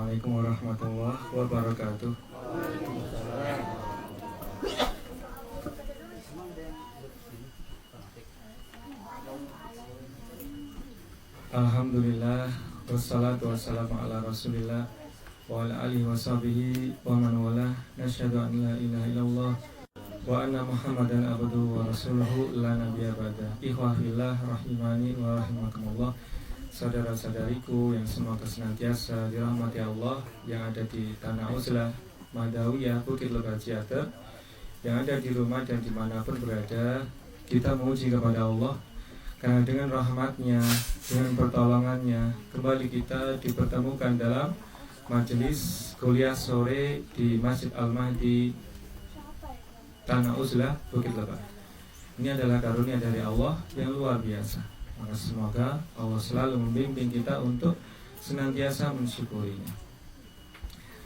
Assalamualaikum warahmatullahi wabarakatuh. Alhamdulillah, wassalatu wassalamu ala rasulillah wa ala alihi wa sahbihi wa man wala. Nasyhadu an la ilaha illallah wa anna muhammadan abduhu wa rasuluhu la nabiyya ba'da. Ikhwah fillah rahimani wa rahimakumullah. Saudara-saudariku yang semoga senantiasa dirahmati Allah, yang ada di Tanah Uzlah, Madawiyah, Bukit Lebar Ciater, yang ada di rumah dan dimanapun berada, kita memuji kepada Allah karena dengan rahmatnya, dengan pertolongannya, kembali kita dipertemukan dalam majelis kuliah sore di Masjid Al-Mahdi Tanah Uzlah, Bukit Lebar. Ini adalah karunia dari Allah yang luar biasa. Maka semoga Allah selalu membimbing kita untuk senantiasa mensyukurinya.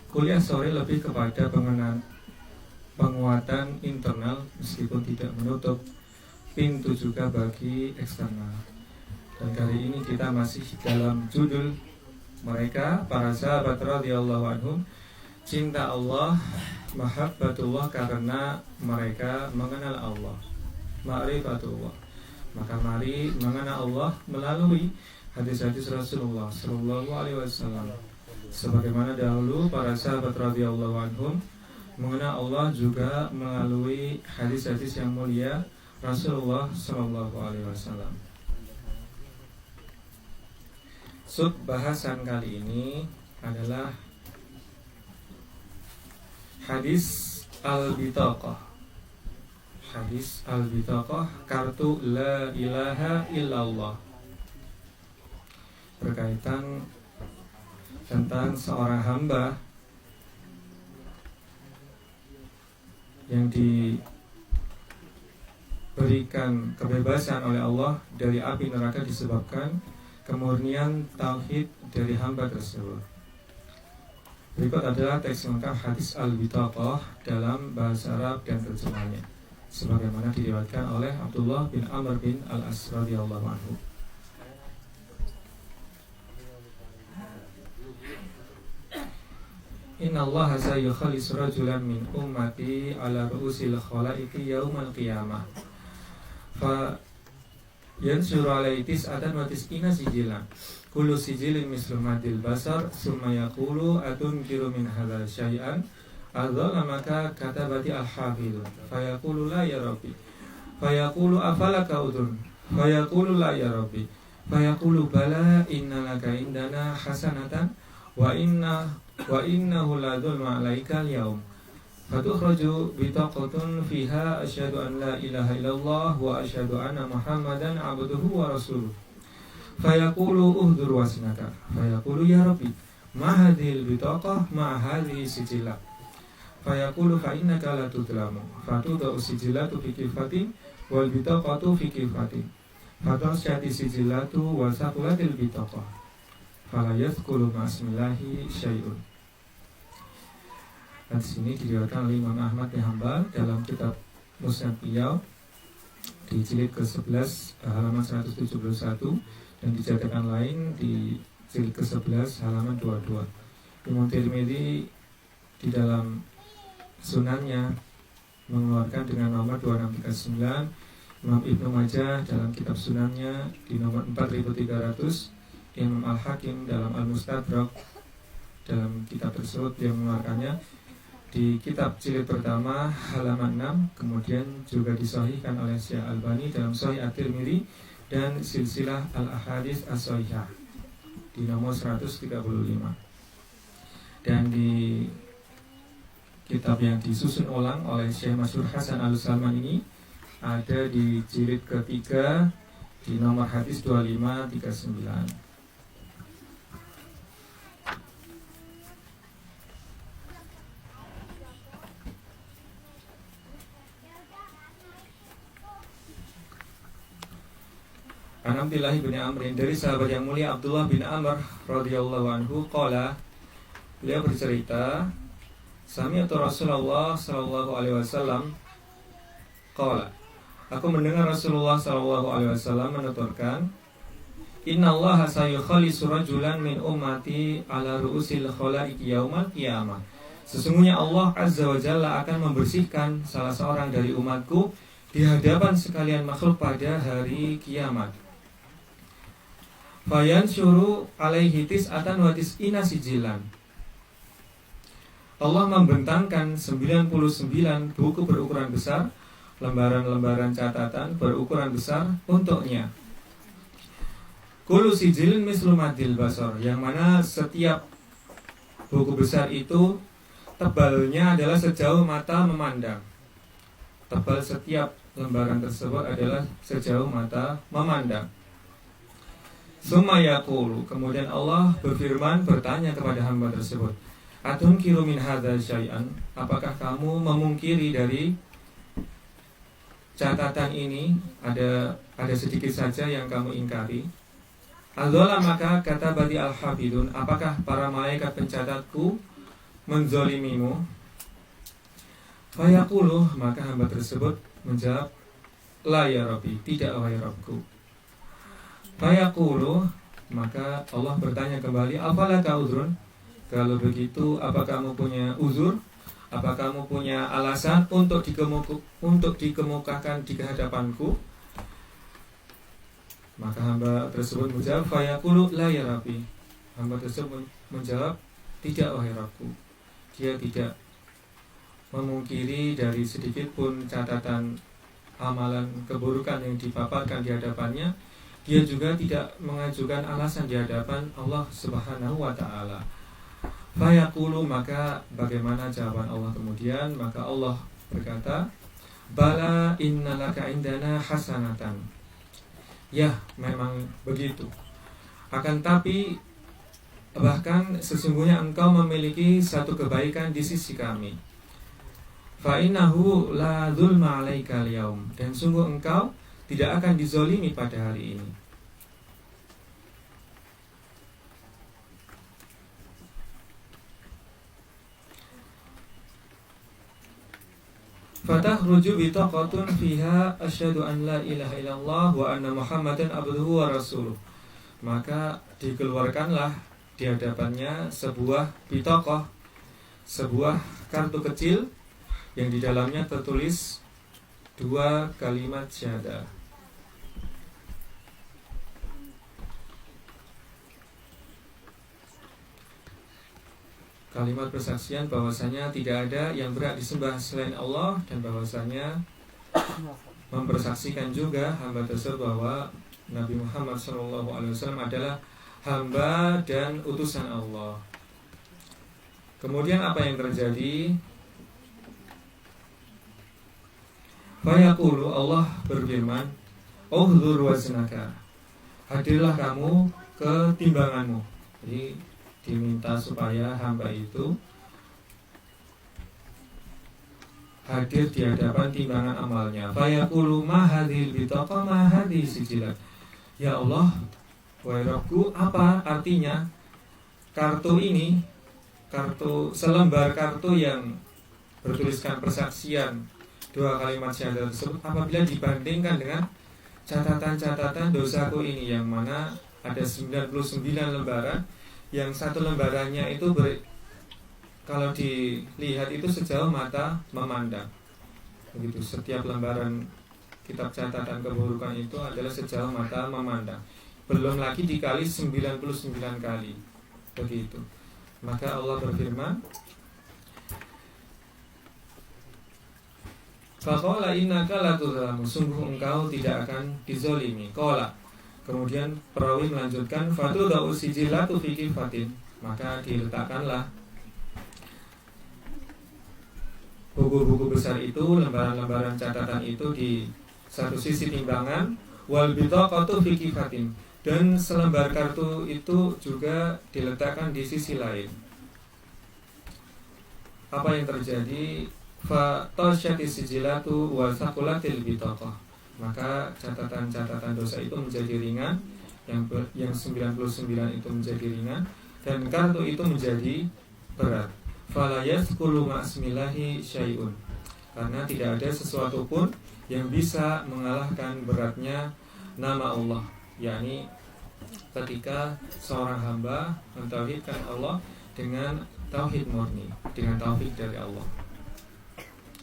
Kuliah sore lebih kepada penguatan internal, meskipun tidak menutup pintu juga bagi eksternal. Dan kali ini kita masih dalam judul mereka, para sahabat radhiyallahu anhum, cinta Allah, mahabbatullah, karena mereka mengenal Allah, ma'rifatullah. Maka mari mengenal Allah melalui hadis-hadis Rasulullah Sallallahu Alaihi Wasallam. Sebagaimana dahulu para sahabat radhiyallahu anhum mengenal Allah juga melalui hadis-hadis yang mulia Rasulullah Sallallahu Alaihi Wasallam. Sub bahasan kali ini adalah hadis al-bitaqah. Hadis al-bitaqah, kartu la ilaha illallah, berkaitan tentang seorang hamba yang diberikan kebebasan oleh Allah dari api neraka disebabkan kemurnian tauhid dari hamba tersebut. Berikut adalah teks lengkap hadis al-bitaqah dalam bahasa Arab dan terjemahnya, sebagaimana diriwayatkan oleh Abdullah bin Amr bin Al-As radhiyallahu anhu. Inna Allah sayukhalis rajulan min ummati ala ru'usil khalaiqi yaumal qiyamah fa yansuru alaihi tis'atan wa tis'ina sijilan kullu sijilin mislu madil basar summa yaqulu atunkiru min hadha syai'an adzalla maka katabati al-hafidh fayaqulu la ya rabbi fayaqulu afalaka udun fayaqulu la ya rabbi fayaqulu bala innalaka indana hasanatan wa innahu la dzulma alaika al-yawm fatukhraju bitaqatun fiha asyhadu an la ilaha illallah wa asyhadu anna muhammadan abduhu wa rasuluh fayaqulu uhdur wasnaka fayaqulu ya rabbi ma hadhil bitaqah ma hadhihi sijilah fayaqulu fa innaka la tudlamu fatudau sijilatu fi kifatin wal bitaqatu fi kifatin fatasyati sijilatu wa saqulatil bitaqah fala yadhkulu ma'asmillahi syai'un. Dan sini diriwayatkan oleh Imam Ahmad bin Hanbal dalam kitab Musnad beliau di jilid ke-11 halaman 171 dan di cetakan lain di jilid ke-11 halaman 22. Imam Tirmidzi di dalam sunannya mengeluarkan dengan nomor 2639, Imam Ibnu Majah dalam kitab sunannya di nomor 4300, Imam Al-Hakim dalam Al-Mustadrak dalam kitab tersebut yang mengeluarkannya di kitab jilid pertama halaman 6, kemudian juga disahihkan oleh Syekh Albani dalam Sahih At-Tirmidzi dan Silsilah Al-Ahadits As-Shahihah di nomor 135. Dan di kitab yang disusun ulang oleh Syekh Masyhur Hasan Al-Salman ini ada di jilid ketiga di nomor hadis 2539. An Abdullah bin Amr, dari sahabat yang mulia Abdullah bin Amr radhiyallahu anhu, qala, beliau bercerita, sami'tu Rasulullah sallallahu alaihi wasallam qala, aku mendengar Rasulullah sallallahu alaihi wasallam menuturkan, Innallaha sayukhalisu rajulan min ummati ala ru'usil khalaiqi yaumal qiyamah. Sesungguhnya Allah Azza wa Jalla akan membersihkan salah seorang dari umatku di hadapan sekalian makhluk pada hari kiamat. Fayansyuru alaihi tis'atan wa tis'ina sijilan. Allah membentangkan 99 buku berukuran besar, lembaran-lembaran catatan berukuran besar untuknya. Kullu sijilin mislu madil basar, yang mana setiap buku besar itu tebalnya adalah sejauh mata memandang. Tebal setiap lembaran tersebut adalah sejauh mata memandang. Summa yaqulu, kemudian Allah berfirman bertanya kepada hamba tersebut, Atunkiru min hadza syai'an, apakah kamu memungkiri dari catatan ini? Ada sedikit saja yang kamu ingkari. Adzala maka kata badi al-hafidun, apakah para malaikat pencatatku menzolimimu? Fayaqulu, maka hamba tersebut menjawab, la ya Rabbi, tidak wahai Rabbku. Fayaqulu, maka Allah bertanya kembali, afalaka uzrun? Kalau begitu, apa kamu punya uzur? Apa kamu punya alasan untuk dikemukakan di hadapanku? Maka hamba tersebut menjawab, fayaqulu la ya Rabbi. Hamba tersebut menjawab, tidak wahai Rabbku. Dia tidak memungkiri dari sedikit pun catatan amalan keburukan yang dipaparkan di hadapannya. Dia juga tidak mengajukan alasan di hadapan Allah Subhanahu wa ta'ala. Fayaqulu, maka bagaimana jawaban Allah kemudian? Maka Allah berkata, bala innalaka indana hasanatan. Ya, memang begitu. Akan tapi bahkan sesungguhnya engkau memiliki satu kebaikan di sisi kami. Fa innahu la dzulma 'alaika al-yaum, dan sungguh engkau tidak akan dizolimi pada hari ini. Fatahruju bitaqatun fiha asyhadu an la ilaha illallah wa anna muhammadan abduhu wa rasuluh. Maka dikeluarkanlah di hadapannya sebuah bitaqah, sebuah kartu kecil yang di dalamnya tertulis 2 kalimat syahadah. Kalimat persaksian bahwasanya tidak ada yang berhak disembah selain Allah, dan bahwasanya mempersaksikan juga hamba tersebut bahwa Nabi Muhammad SAW adalah hamba dan utusan Allah. Kemudian apa yang terjadi? Fayaqulu, Allah berfirman, Uhdhur waznaka, hadirlah kamu ke timbanganmu. Jadi diminta supaya hamba itu hadir di hadapan timbangan amalnya. Fayaqulu ma hadhil bitaqa ma hadhi sijilat. Ya Allah, wahai Rabbku, apa artinya kartu ini? Kartu, selembar kartu yang bertuliskan persaksian 2 kalimat syahadat tersebut apabila dibandingkan dengan catatan-catatan dosaku ini, yang mana ada 99 lembaran, yang satu lembarannya itu kalau dilihat itu sejauh mata memandang. Begitu, setiap lembaran kitab catatan keburukan itu adalah sejauh mata memandang. Belum lagi dikali 99 kali. Begitu. Maka Allah berfirman, faqala innaka la tuzlamu, sungguh engkau tidak akan dizolimi. Qala, kemudian perawi melanjutkan, fatudau sijillatu fi kifatin, maka diletakkanlah buku-buku besar itu, lembaran-lembaran catatan itu di satu sisi timbangan, wal bitaqatu fi kifatin, dan selembar kartu itu juga diletakkan di sisi lain. Apa yang terjadi? Fa tasyatis sijillatu wa saqulatil bitaqah, maka catatan-catatan dosa itu menjadi ringan, yang 99 itu menjadi ringan, dan kartu itu menjadi berat. Fala yasqulu ma'asmillahi syai'un, karena tidak ada sesuatu pun yang bisa mengalahkan beratnya nama Allah, yakni ketika seorang hamba mentauhidkan Allah dengan tauhid murni, dengan tauhid dari Allah.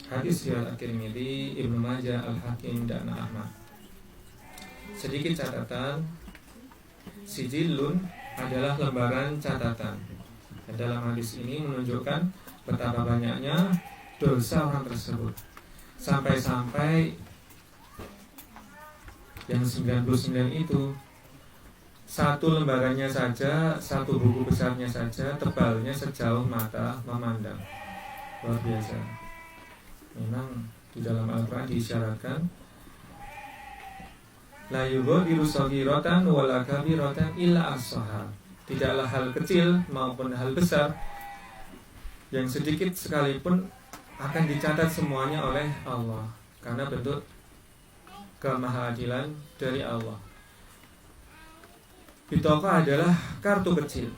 Hadis riwayat At-Tirmidzi, Ibnu Majah, Al-Hakim, dan Ahmad. Sedikit catatan, sijilun adalah lembaran catatan. Dan dalam hadis ini menunjukkan betapa banyaknya dosa orang tersebut. Sampai-sampai yang 99 itu satu lembarannya saja, satu buku besarnya saja tebalnya sejauh mata memandang. Luar biasa. Memang di dalam Al-Quran diisyaratkan la yughadiru shaghiratan wala kabiratan illa ahsaha. Tidaklah hal kecil maupun hal besar yang sedikit sekalipun akan dicatat semuanya oleh Allah, karena bentuk kemahadilan dari Allah. Bitokoh adalah kartu kecil.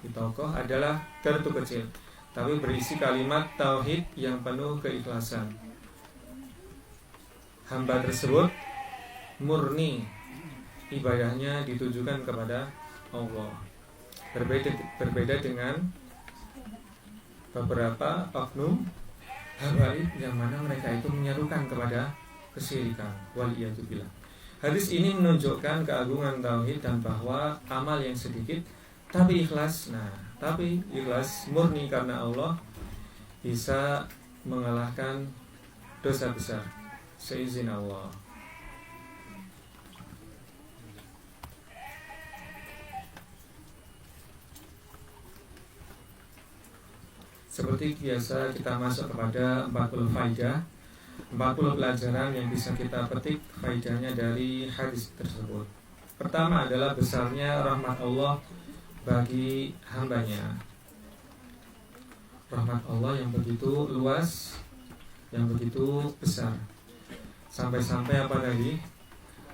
Bitokoh adalah kartu kecil, tapi berisi kalimat tauhid yang penuh keikhlasan. Hamba tersebut murni ibadahnya ditujukan kepada Allah. Berbeda dengan beberapa oknum habaib yang mana mereka itu menyerukan kepada kesyirikan. Waliyadzubillah. Hadis ini menunjukkan keagungan tauhid dan bahwa amal yang sedikit tapi ikhlas, tapi ikhlas murni karena Allah bisa mengalahkan dosa besar seizin Allah. Seperti biasa kita masuk kepada 40 faidah, 40 pelajaran yang bisa kita petik faidahnya dari hadis tersebut. Pertama adalah besarnya rahmat Allah bagi hambanya. Rahmat Allah yang begitu luas, yang begitu besar. Sampai-sampai apa tadi?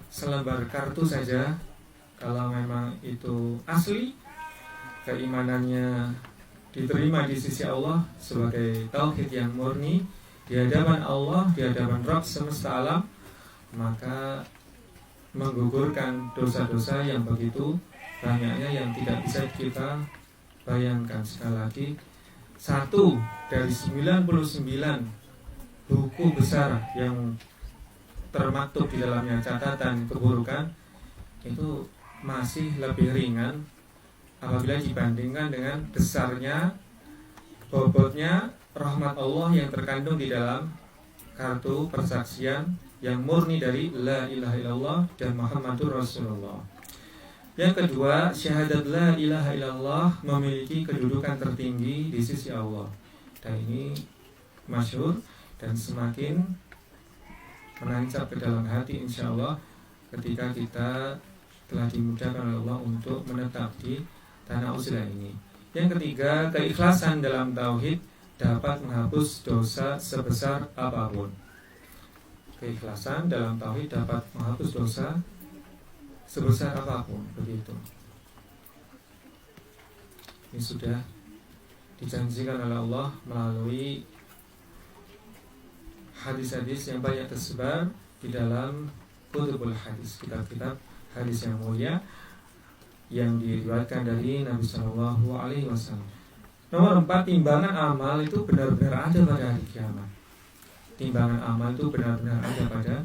Selembar kartu saja, kalau memang itu asli, keimanannya diterima di sisi Allah sebagai tauhid yang murni di hadapan Allah, di hadapan Rabb semesta alam, maka menggugurkan dosa-dosa yang begitu banyaknya yang tidak bisa kita bayangkan. Sekali lagi, 1 dari 99 buku besar yang termaktub di dalamnya catatan keburukan itu masih lebih ringan apabila dibandingkan dengan besarnya, bobotnya rahmat Allah yang terkandung di dalam kartu persaksian yang murni dari la ilaha illallah dan Muhammadur Rasulullah. Yang kedua, syahadat la ilaha illallah memiliki kedudukan tertinggi di sisi Allah. Dan ini masyhur dan semakin menancap ke dalam hati insyaallah ketika kita telah dimudahkan oleh Allah untuk menetap di tanah usilah ini. Yang ketiga, keikhlasan dalam tauhid dapat menghapus dosa sebesar apapun. Keikhlasan dalam tauhid dapat menghapus dosa sebesar apapun, begitu. Ini sudah dijanjikan oleh Allah melalui hadis-hadis yang banyak tersebar di dalam kutubul hadis, kitab-kitab hadis yang mulia yang diriwayatkan dari Nabi Shallallahu Alaihi Wasallam. Nomor 4, timbangan amal itu benar-benar ada pada hari kiamat. Timbangan amal itu benar-benar ada pada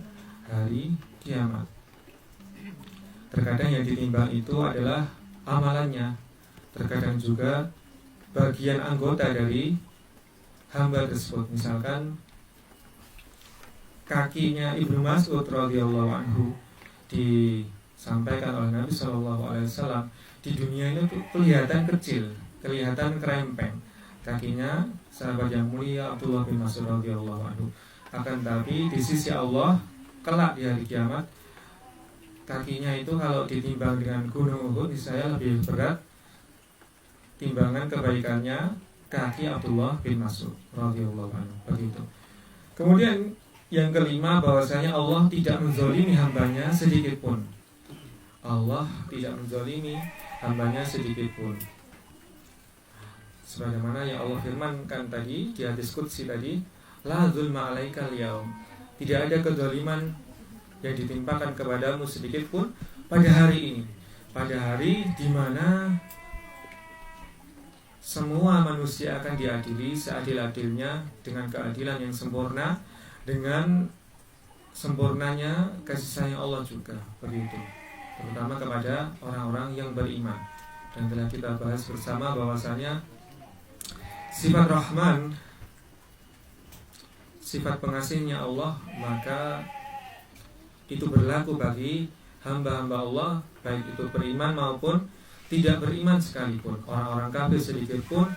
hari kiamat. Terkadang yang ditimbang itu adalah amalannya, terkadang juga bagian anggota dari hamba tersebut. Misalkan kakinya Ibnu Mas'ud radhiyallahu anhu disampaikan oleh Nabi Shallallahu Alaihi Wasallam, di dunia ini tuh kelihatan kecil, kelihatan kerempeng kakinya sahabat yang mulia Abdullah bin Mas'ud radhiyallahu anhu. Akan tapi di sisi Allah kelak di hari kiamat, kakinya itu kalau ditimbang dengan gunung Uhud saya lebih berat timbangan kebaikannya kaki Abdullah bin Mas'ud radhiyallahu anhu. Begitu. Kemudian yang kelima, bahwasanya Allah tidak menzalimi hambanya sedikit pun. Allah tidak menzalimi hambanya sedikit pun. Sebagaimana yang Allah firmankan tadi di hadis qudsi tadi, la zulma alaikal yaum. Tidak ada kezaliman yang ditimpakan kepadamu sedikit pun pada hari ini. pada hari di mana semua manusia akan diadili seadil-adilnya dengan keadilan yang sempurna, dengan sempurnanya kasih sayang Allah juga begitu, terutama kepada orang-orang yang beriman. Dan telah kita bahas bersama bahwasanya sifat Rahman, sifat pengasihnya Allah, maka itu berlaku bagi hamba-hamba Allah, baik itu beriman maupun tidak beriman sekalipun. Orang-orang kafir sedikit pun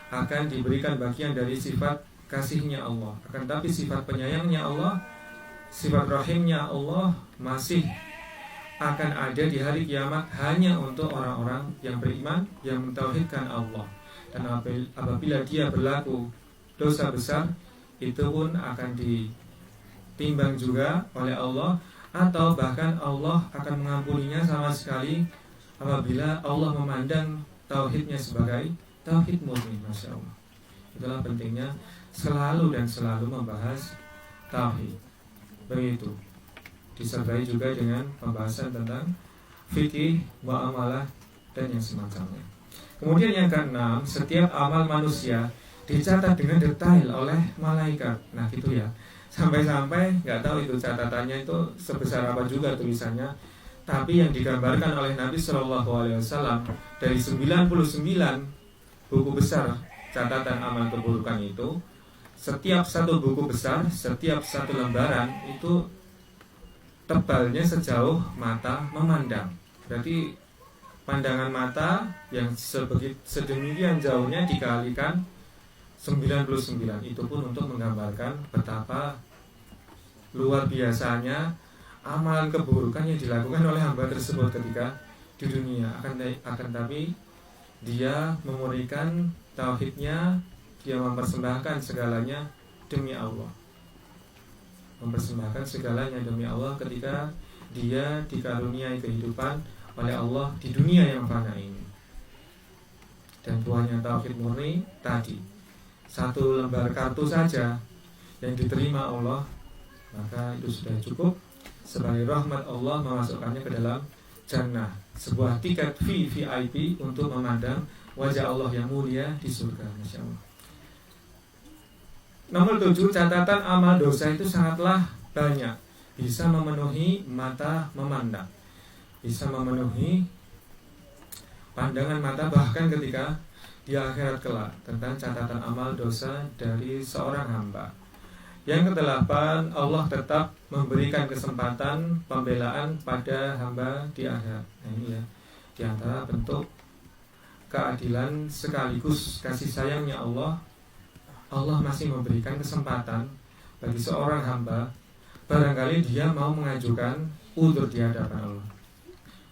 akan diberikan bagian dari sifat kasihnya Allah. Akan tapi sifat penyayangnya Allah, sifat rahimnya Allah masih akan ada di hari kiamat hanya untuk orang-orang yang beriman, yang mentauhidkan Allah. Dan apabila dia berlaku dosa besar, itu pun akan ditimbang juga oleh Allah, atau bahkan Allah akan mengampuninya sama sekali apabila Allah memandang tauhidnya sebagai tauhid murni. Masya Allah. Itulah pentingnya selalu dan selalu membahas tauhid. Begitu. Disertai juga dengan pembahasan tentang fikih, muamalah dan yang semacamnya. Kemudian yang keenam, setiap amal manusia dicatat dengan detail oleh malaikat. Nah gitu ya. Sampai-sampai nggak tahu itu catatannya itu sebesar apa juga tulisannya. Tapi yang digambarkan oleh Nabi Shallallahu Alaihi Wasallam dari 99 buku besar catatan amal keburukan itu, setiap satu buku besar, setiap satu lembaran itu tebalnya sejauh mata memandang. Berarti pandangan mata yang sedemikian jauhnya dikalikan 99, itu pun untuk menggambarkan betapa luar biasanya amalan keburukan yang dilakukan oleh hamba tersebut ketika di dunia. Akan tapi dia memurnikan tauhidnya, dia mempersembahkan segalanya demi Allah, mempersembahkan segalanya demi Allah ketika dia dikaruniai kehidupan oleh Allah di dunia yang fana ini. Dan buahnya tauhid murni tadi, satu lembar kartu saja yang diterima Allah, maka itu sudah cukup sebagai rahmat Allah memasukkannya ke dalam jannah, sebuah tiket VIP untuk memandang wajah Allah yang mulia di surga. Masya Allah. Nomor 7, catatan amal dosa itu sangatlah banyak, bisa memenuhi mata memandang, bisa memenuhi pandangan mata, bahkan ketika di akhirat kelak, tentang catatan amal dosa dari seorang hamba. Yang kedelapan, Allah tetap memberikan kesempatan pembelaan pada hamba di akhirat. Nah ini ya, di antara bentuk keadilan sekaligus kasih sayangnya Allah, Allah masih memberikan kesempatan bagi seorang hamba, barangkali dia mau mengajukan udzur di hadapan Allah.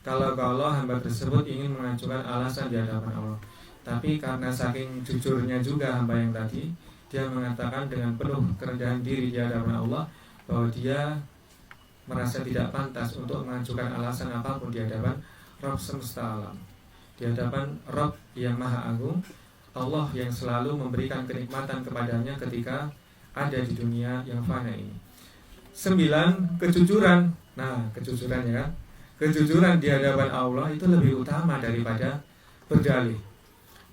Kalau hamba tersebut ingin mengajukan alasan di hadapan Allah, tapi karena saking jujurnya juga hamba yang tadi, dia mengatakan dengan penuh kerendahan diri di hadapan Allah bahwa dia merasa tidak pantas untuk mengajukan alasan apapun di hadapan Rabb semesta alam, di hadapan Rabb yang maha agung, Allah yang selalu memberikan kenikmatan kepadanya ketika ada di dunia yang fana ini. 9, kejujuran. Nah, kejujuran ya kan? Kejujuran di hadapan Allah itu lebih utama daripada berdalih,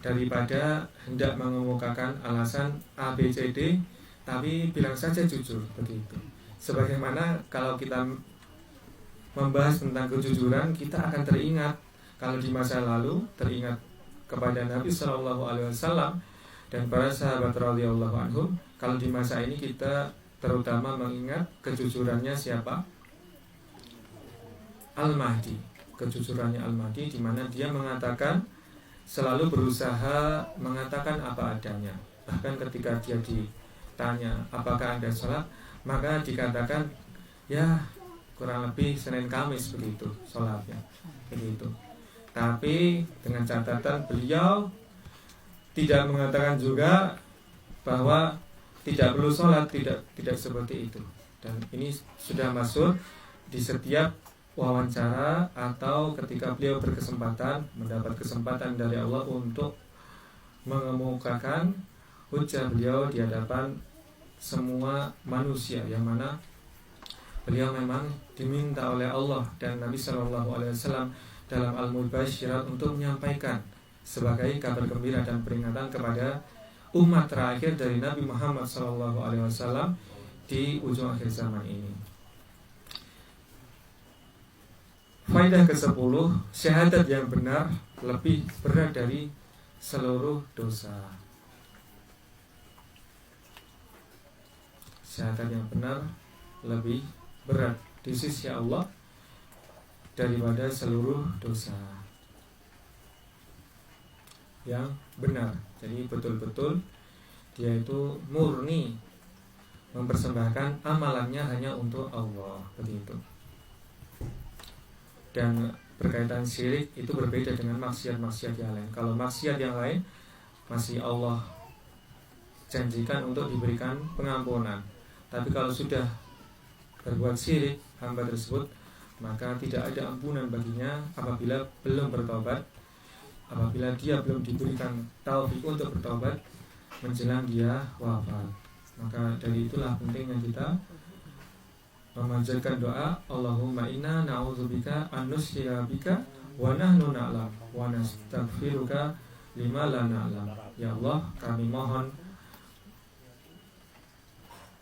daripada hendak mengemukakan alasan A, B, C, D, tapi bilang saja jujur, begitu. Sebagaimana kalau kita membahas tentang kejujuran, kita akan teringat kalau di masa lalu, teringat kepada Nabi Shallallahu Alaihi Wasallam dan para sahabat radhiyallahu anhum. Kalau di masa ini kita terutama mengingat kejujurannya siapa? Al-Mahdi. Kejujurannya Al-Mahdi, di mana dia mengatakan, selalu berusaha mengatakan apa adanya. Bahkan ketika dia ditanya apakah Anda sholat, maka dikatakan ya kurang lebih Senin Kamis begitu sholatnya, begitu. Tapi dengan catatan beliau tidak mengatakan juga bahwa tidak perlu sholat, tidak seperti itu. Dan ini sudah masuk di setiap wawancara atau ketika beliau berkesempatan, mendapat kesempatan dari Allah untuk mengemukakan hujah beliau di hadapan semua manusia, yang mana beliau memang diminta oleh Allah dan Nabi Shallallahu Alaihi Wasallam dalam Al-Mubasysyirat untuk menyampaikan sebagai kabar gembira dan peringatan kepada umat terakhir dari Nabi Muhammad SAW di ujung akhir zaman ini. Faedah ke-10, syahadat yang benar lebih berat dari seluruh dosa. Syahadat yang benar lebih berat di sisi Allah daripada seluruh dosa. Yang benar, jadi betul-betul dia itu murni mempersembahkan amalannya hanya untuk Allah, begitu. Dan berkaitan syirik itu berbeda dengan maksiat-maksiat yang lain. Kalau maksiat yang lain masih Allah janjikan untuk diberikan pengampunan. Tapi kalau sudah berbuat syirik hamba tersebut, maka tidak ada ampunan baginya apabila belum bertobat, apabila dia belum diberikan taufik untuk bertobat menjelang dia wafat. Maka dari itulah pentingnya kita memanjatkan doa, Allahumma inna na'udzubika an nusyrika bika wa nahnu na'lam wa nastaghfiruka lima la na'lam. Ya Allah, kami mohon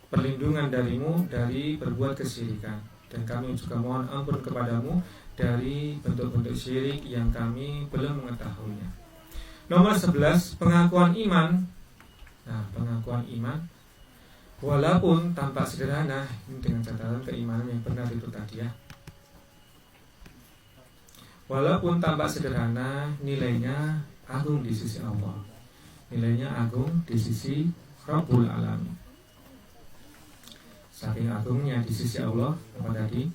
perlindungan darimu dari berbuat kesyirikan, dan kami juga mohon ampun kepadamu dari bentuk-bentuk syirik yang kami belum mengetahuinya. Nomor 11, pengakuan iman. Nah, pengakuan iman walaupun tampak sederhana, ini dengan catatan keimanan yang benar itu tadi ya. Walaupun tampak sederhana, nilainya agung di sisi Allah. Nilainya agung di sisi Rabbul Alamin. Saking agungnya di sisi Allah, apa tadi?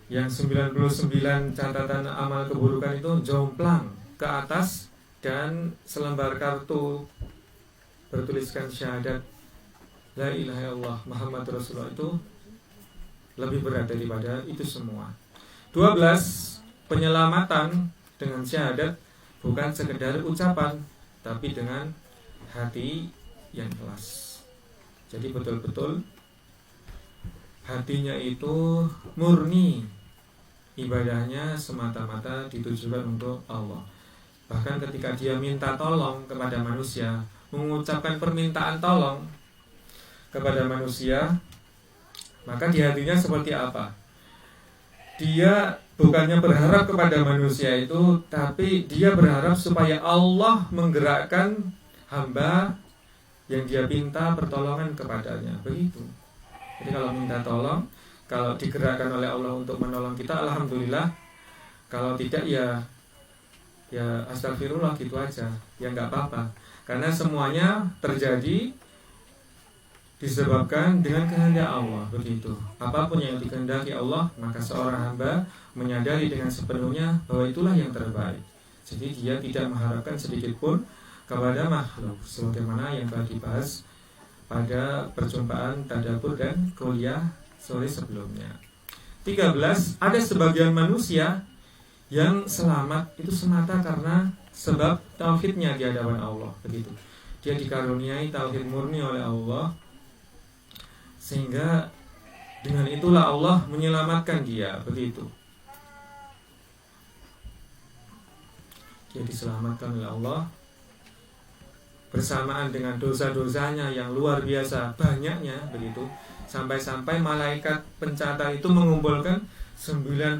Yang 99 catatan amal keburukan itu jomplang ke atas, dan selembar kartu bertuliskan syahadat La ilaha illallah Muhammad Rasulullah itu lebih berat daripada itu semua. 12. Penyelamatan dengan syahadat bukan sekedar ucapan, tapi dengan hati yang ikhlas. Jadi betul-betul hatinya itu murni, ibadahnya semata-mata ditujukan untuk Allah. Bahkan ketika dia minta tolong kepada manusia, mengucapkan permintaan tolong kepada manusia, maka di hatinya seperti apa? Dia bukannya berharap kepada manusia itu, tapi dia berharap supaya Allah menggerakkan hamba yang dia minta pertolongan kepadanya. Begitu. Jadi kalau minta tolong, kalau digerakkan oleh Allah untuk menolong kita, alhamdulillah. Kalau tidak ya astagfirullah, gitu aja. Ya nggak apa-apa. Karena semuanya terjadi disebabkan dengan kehendak Allah, begitu. Apapun yang dikehendaki Allah, maka seorang hamba menyadari dengan sepenuhnya bahwa itulah yang terbaik. Jadi dia tidak mengharapkan sedikit pun kepada makhluk, sebagaimana yang telah dibahas pada perjumpaan tadabbur dan kuliah sore sebelumnya. 13. Ada sebagian manusia yang selamat itu semata karena sebab tauhidnya di hadapan Allah, begitu. Dia dikaruniai tauhid murni oleh Allah, sehingga dengan itulah Allah menyelamatkan dia, begitu. Dia diselamatkan oleh Allah bersamaan dengan dosa-dosanya yang luar biasa banyaknya, begitu. Sampai-sampai malaikat pencatat itu mengumpulkan 99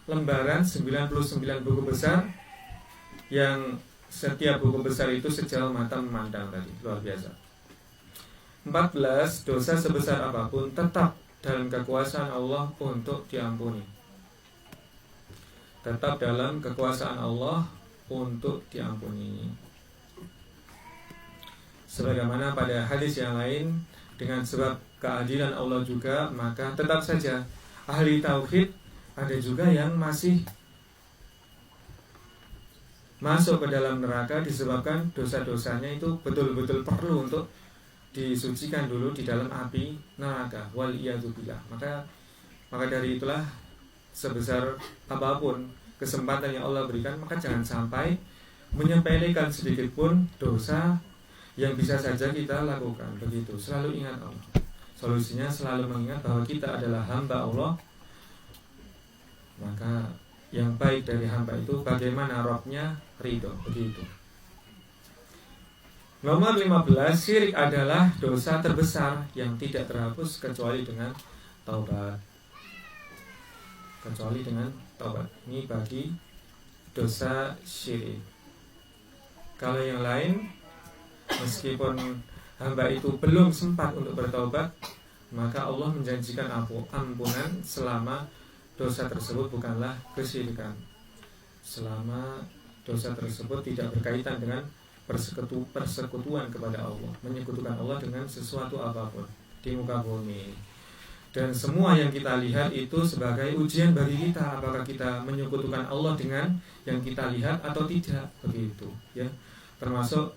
lembaran, 99 buku besar, yang setiap buku besar itu sejauh mata memandang tadi, luar biasa. 14. Dosa sebesar apapun tetap dalam kekuasaan Allah untuk diampuni. Tetap dalam kekuasaan Allah untuk diampuni. Sebagaimana pada hadis yang lain, dengan sebab keadilan Allah juga, maka tetap saja ahli tauhid ada juga yang masih masuk ke dalam neraka disebabkan dosa-dosanya itu betul-betul perlu untuk disucikan dulu di dalam api neraka, wal iyadzubillah. Maka dari itulah, sebesar apapun kesempatan yang Allah berikan, maka jangan sampai menyepelekan sedikit pun dosa yang bisa saja kita lakukan, begitu. Selalu ingat Allah. Solusinya selalu mengingat bahwa kita adalah hamba Allah, maka yang baik dari hamba itu, bagaimana Rabbnya ridho, begitu. Nomor 15, syirik adalah dosa terbesar yang tidak terhapus kecuali dengan taubat. Kecuali dengan taubat. Ini bagi dosa syirik. Kalau yang lain, meskipun hamba itu belum sempat untuk bertaubat, maka Allah menjanjikan ampunan selama dosa tersebut bukanlah kesyirikan, selama dosa tersebut tidak berkaitan dengan persekutuan kepada Allah, menyekutukan Allah dengan sesuatu apapun di muka bumi. Dan semua yang kita lihat itu sebagai ujian bagi kita, apakah kita menyekutukan Allah dengan yang kita lihat atau tidak, begitu ya. Termasuk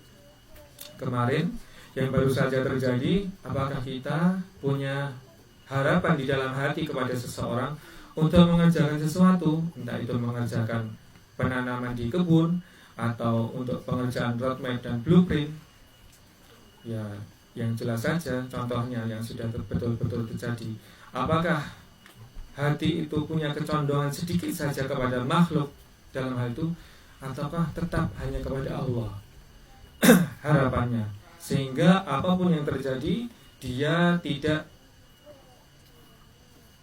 kemarin yang baru saja terjadi, apakah kita punya harapan di dalam hati kepada seseorang untuk mengerjakan sesuatu, entah itu mengerjakan penanaman di kebun atau untuk pengerjaan roadmap dan blueprint. Ya, yang jelas saja contohnya yang sudah betul-betul terjadi. Apakah hati itu punya kecondongan sedikit saja kepada makhluk dalam hal itu, ataukah tetap hanya kepada Allah harapannya, sehingga apapun yang terjadi dia tidak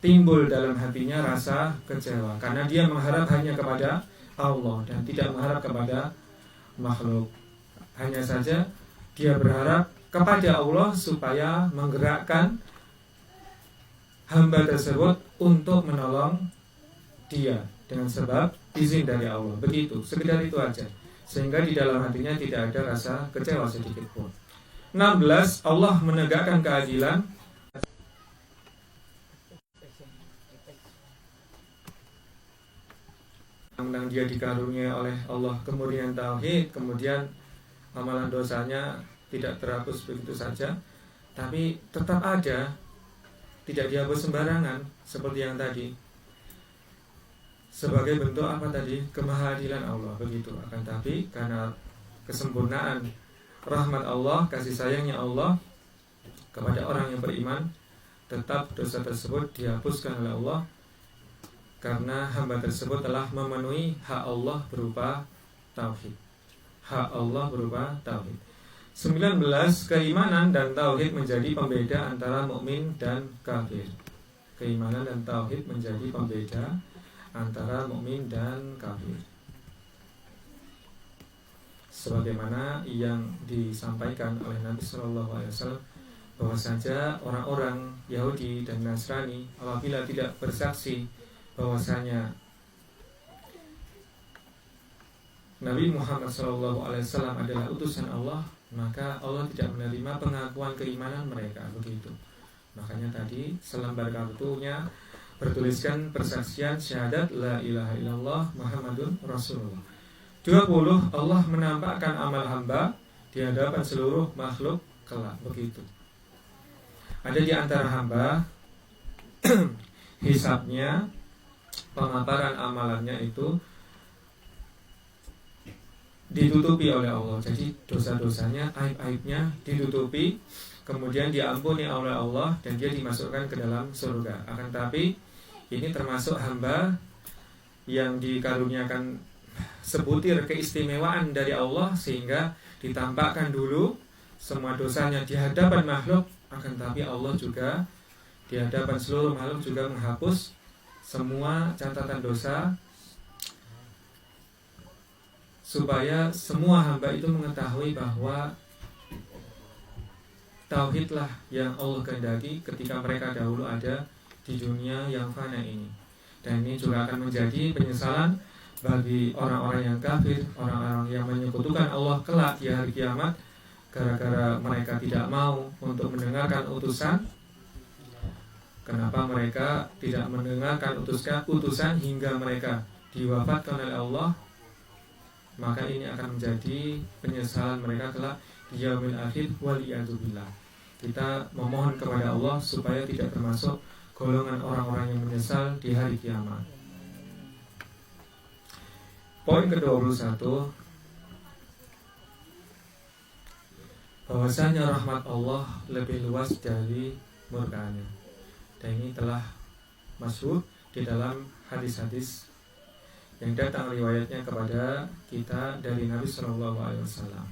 timbul dalam hatinya rasa kecewa, karena dia mengharap hanya kepada Allah dan tidak mengharap kepada makhluk. Hanya saja dia berharap kepada Allah supaya menggerakkan hamba tersebut untuk menolong dia dengan sebab izin dari Allah. Begitu, sekedar itu aja. Sehingga di dalam hatinya tidak ada rasa kecewa sedikit pun. 16, Allah menegakkan keadilan yang dia dikaruniai oleh Allah kemurnian tauhid, kemudian amalan dosanya tidak terhapus begitu saja, tapi tetap ada, tidak dihapus sembarangan seperti yang tadi. Sebagai bentuk apa tadi? Kemahadilan Allah, begitu. Akan tapi karena kesempurnaan rahmat Allah, kasih sayangnya Allah kepada orang yang beriman, tetap dosa tersebut dihapuskan oleh Allah karena hamba tersebut telah memenuhi hak Allah berupa tauhid. Hak Allah berupa tauhid. 19, keimanan dan tauhid menjadi pembeda antara mukmin dan kafir. Keimanan dan tauhid menjadi pembeda antara mukmin dan kafir. Sebagaimana yang disampaikan oleh Nabi Shallallahu Alaihi Wasallam, bahwa saja orang-orang Yahudi dan Nasrani apabila tidak bersaksi bahwasanya Nabi Muhammad SAW adalah utusan Allah, maka Allah tidak menerima pengakuan keimanan mereka, begitu. Makanya tadi selembar kartunya bertuliskan persaksian syahadat la ilaha illallah Muhammadun Rasulullah. 20, Allah menampakkan amal hamba di hadapan seluruh makhluk kelak, begitu. Ada di antara hamba hisabnya, pemaparan amalannya itu ditutupi oleh Allah. Jadi dosa-dosanya, aib-aibnya ditutupi, kemudian diampuni oleh Allah dan dia dimasukkan ke dalam surga. Akan tapi ini termasuk hamba yang dikaruniakan sebutir keistimewaan dari Allah, sehingga ditampakkan dulu semua dosanya di hadapan makhluk, akan tapi Allah juga di hadapan seluruh makhluk juga menghapus semua catatan dosa, supaya semua hamba itu mengetahui bahwa tauhidlah yang Allah kehendaki ketika mereka dahulu ada di dunia yang fana ini. Dan ini juga akan menjadi penyesalan bagi orang-orang yang kafir, orang-orang yang menyekutukan Allah kelak di hari kiamat, gara-gara mereka tidak mau untuk mendengarkan utusan. Kenapa mereka tidak mendengarkan utusan hingga mereka diwafatkan oleh Allah? Maka ini akan menjadi penyesalan mereka kelak di yaumil akhir, waliyadzubillah. Kita memohon kepada Allah supaya tidak termasuk golongan orang-orang yang menyesal di hari kiamat. Poin ke-21, bahwasanya rahmat Allah lebih luas dari murkanya. Dan ini telah masyhur di dalam hadis-hadis yang datang riwayatnya kepada kita dari Nabi Shallallahu Alaihi Wasallam.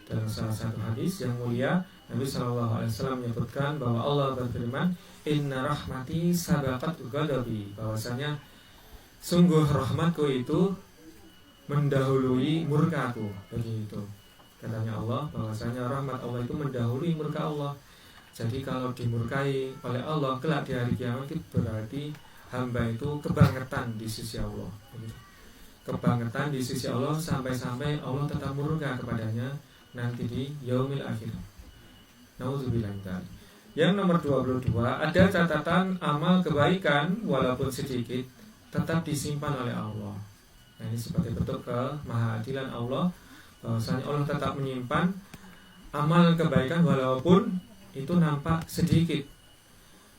Dalam salah satu hadis yang mulia, Nabi Shallallahu Alaihi Wasallam menyebutkan bahwa Allah berfirman, Inna rahmati sabaqat ghadabi, bahwasanya sungguh rahmatku itu mendahului murkaku. Begitu katanya Allah, bahwasanya rahmat Allah itu mendahului murka Allah. Jadi kalau dimurkai oleh Allah kelak di hari kiamat, itu berarti hamba itu kebangetan di sisi Allah. Begitu. Kebangetan di sisi Allah sampai-sampai Allah tetap murka kepadanya nanti di yaumil akhir. Nauzubillah. Yang nomor 22, ada catatan amal kebaikan walaupun sedikit tetap disimpan oleh Allah. Nah, ini sebagai bentuk kemahaadilan Allah, bahwasanya Allah tetap menyimpan amal kebaikan walaupun itu nampak sedikit.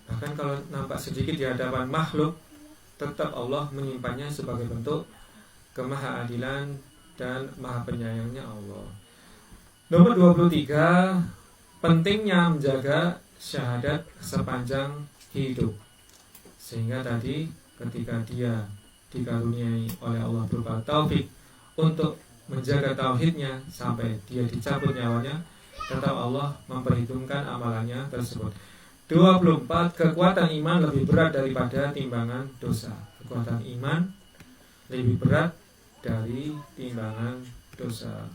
Bahkan kalau nampak sedikit di hadapan makhluk, tetap Allah menyimpannya sebagai bentuk kemahaadilan dan maha penyayangnya Allah. Nomor 23, pentingnya menjaga syahadat sepanjang hidup. Sehingga tadi ketika dia dikaruniai oleh Allah berupa taufik untuk menjaga tauhidnya sampai dia dicabut nyawanya, tetap Allah memperhitungkan amalannya tersebut. 24, kekuatan iman lebih berat daripada timbangan dosa. Kekuatan iman lebih berat dari timbangan dosa.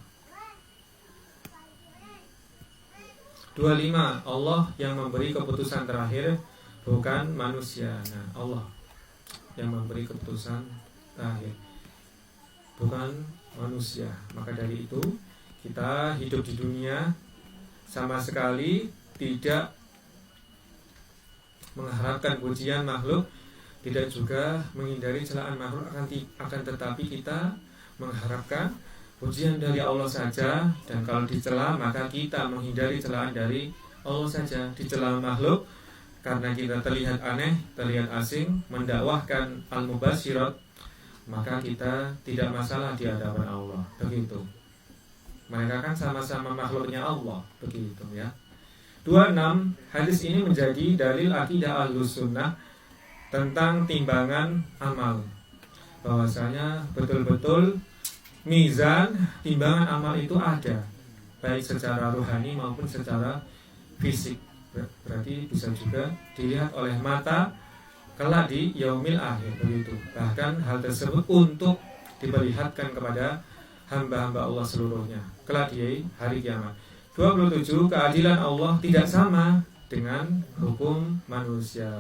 25, Allah yang memberi keputusan terakhir, bukan manusia. Nah, Allah yang memberi keputusan terakhir, bukan manusia. Maka dari itu kita hidup di dunia sama sekali tidak mengharapkan pujian makhluk, tidak juga menghindari celaan makhluk, akan tetapi kita mengharapkan pujian dari Allah saja. Dan kalau dicela, maka kita menghindari celaan dari Allah saja. Dicela makhluk karena kita terlihat aneh, terlihat asing, mendakwahkan al-mubasyirat, maka kita tidak masalah di hadapan Allah. Begitu. Mereka kan sama-sama makhluknya Allah. Begitu ya. 26, hadis ini menjadi dalil akidah Ahlus Sunnah tentang timbangan amal, bahwasanya betul-betul mizan timbangan amal itu ada, baik secara rohani maupun secara fisik. Berarti bisa juga dilihat oleh mata kelak di yaumil akhir. Begitu. Bahkan hal tersebut untuk diperlihatkan kepada hamba-hamba Allah seluruhnya kelak di hari kiamat. 27, keadilan Allah tidak sama dengan hukum manusia.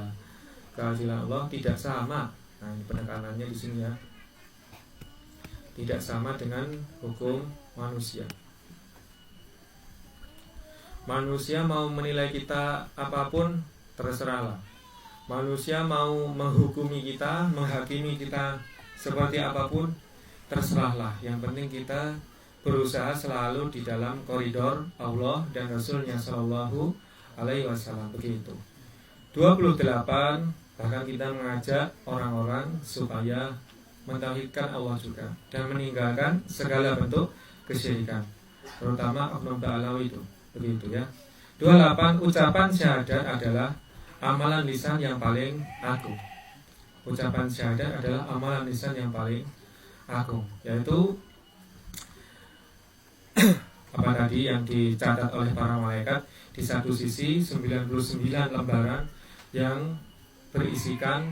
Keadilan Allah tidak sama. Nah, ini penekanannya di sini ya. Tidak sama dengan hukum manusia. Manusia mau menilai kita apapun, terserahlah. Manusia mau menghukumi kita, menghakimi kita seperti apapun, terserahlah. Yang penting kita berusaha selalu di dalam koridor Allah dan Rasulnya Shallallahu Alaihi Wasallam. Begitu. 28, bahkan kita mengajak orang-orang supaya mentauhidkan Allah juga dan meninggalkan segala bentuk kesyirikan, terutama oknum ta'alawi itu. Begitu ya. 28, ucapan syahadat adalah amalan lisan yang paling agung. Ucapan syahadat adalah amalan lisan yang paling agung, yaitu apa tadi yang dicatat oleh para malaikat. Di satu sisi 99 lembaran yang berisikan